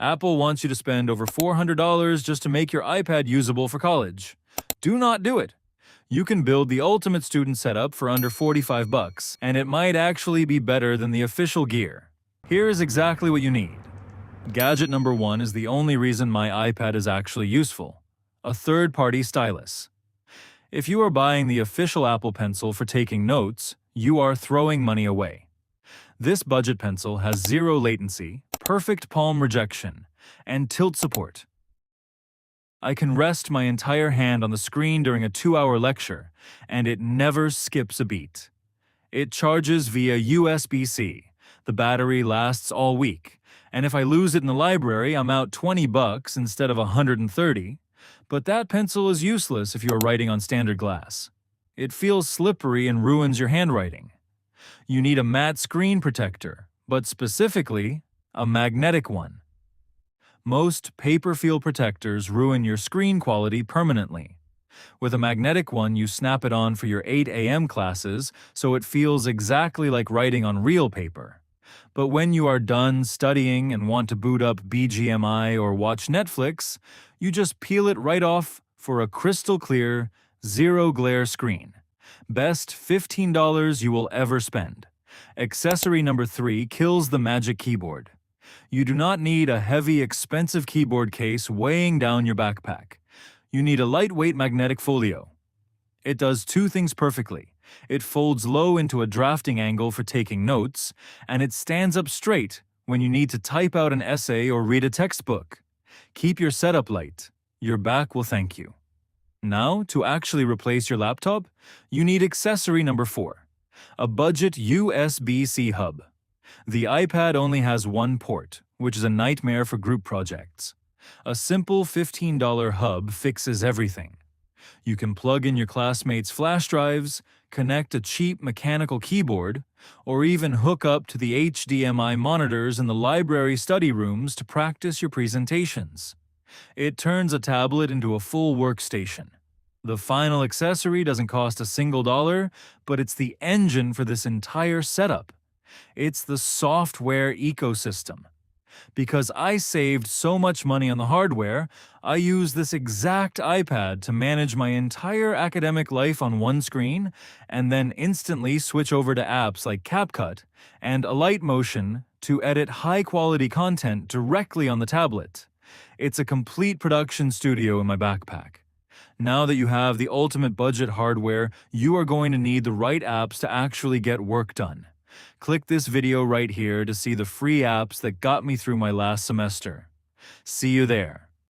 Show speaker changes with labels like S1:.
S1: Apple wants you to spend over $400 just to make your iPad usable for college. Do not do it. You can build the ultimate student setup for under 45 bucks, and it might actually be better than the official gear. Here is exactly what you need. Gadget number 1 is the only reason my iPad is actually useful: a third-party stylus. If you are buying the official Apple Pencil for taking notes, you are throwing money away. This budget pencil has zero latency, perfect palm rejection, and tilt support. I can rest my entire hand on the screen during a 2-hour lecture, and it never skips a beat. It charges via USB-C. The battery lasts all week, and if I lose it in the library, I'm out 20 bucks instead of 130. But that pencil is useless if you are writing on standard glass. It feels slippery and ruins your handwriting. You need a matte screen protector, but specifically, a magnetic one. Most paper film protectors ruin your screen quality permanently. With a magnetic one, you snap it on for your 8 a.m. classes, so it feels exactly like writing on real paper. But when you are done studying and want to boot up BGMI or watch Netflix, you just peel it right off for a crystal clear, zero glare screen. Best $15 you will ever spend. Accessory number 3 kills the magic keyboard. You do not need a heavy, expensive keyboard case weighing down your backpack. You need a lightweight magnetic folio. It does 2 things perfectly. It folds low into a drafting angle for taking notes, and it stands up straight when you need to type out an essay or read a textbook. Keep your setup light. Your back will thank you. Now, to actually replace your laptop, you need accessory number 4, a budget USB-C hub. The iPad only has one port, which is a nightmare for group projects. A simple $15 hub fixes everything. You can plug in your classmates' flash drives, connect a cheap mechanical keyboard, or even hook up to the HDMI monitors in the library study rooms to practice your presentations. It turns a tablet into a full workstation. The final accessory doesn't cost a single dollar, but it's the engine for this entire setup. It's the software ecosystem. Because I saved so much money on the hardware, I use this exact iPad to manage my entire academic life on one screen, and then instantly switch over to apps like CapCut and Alight Motion to edit high-quality content directly on the tablet. It's a complete production studio in my backpack. Now that you have the ultimate budget hardware, you are going to need the right apps to actually get work done. Click this video right here to see the free apps that got me through my last semester. See you there.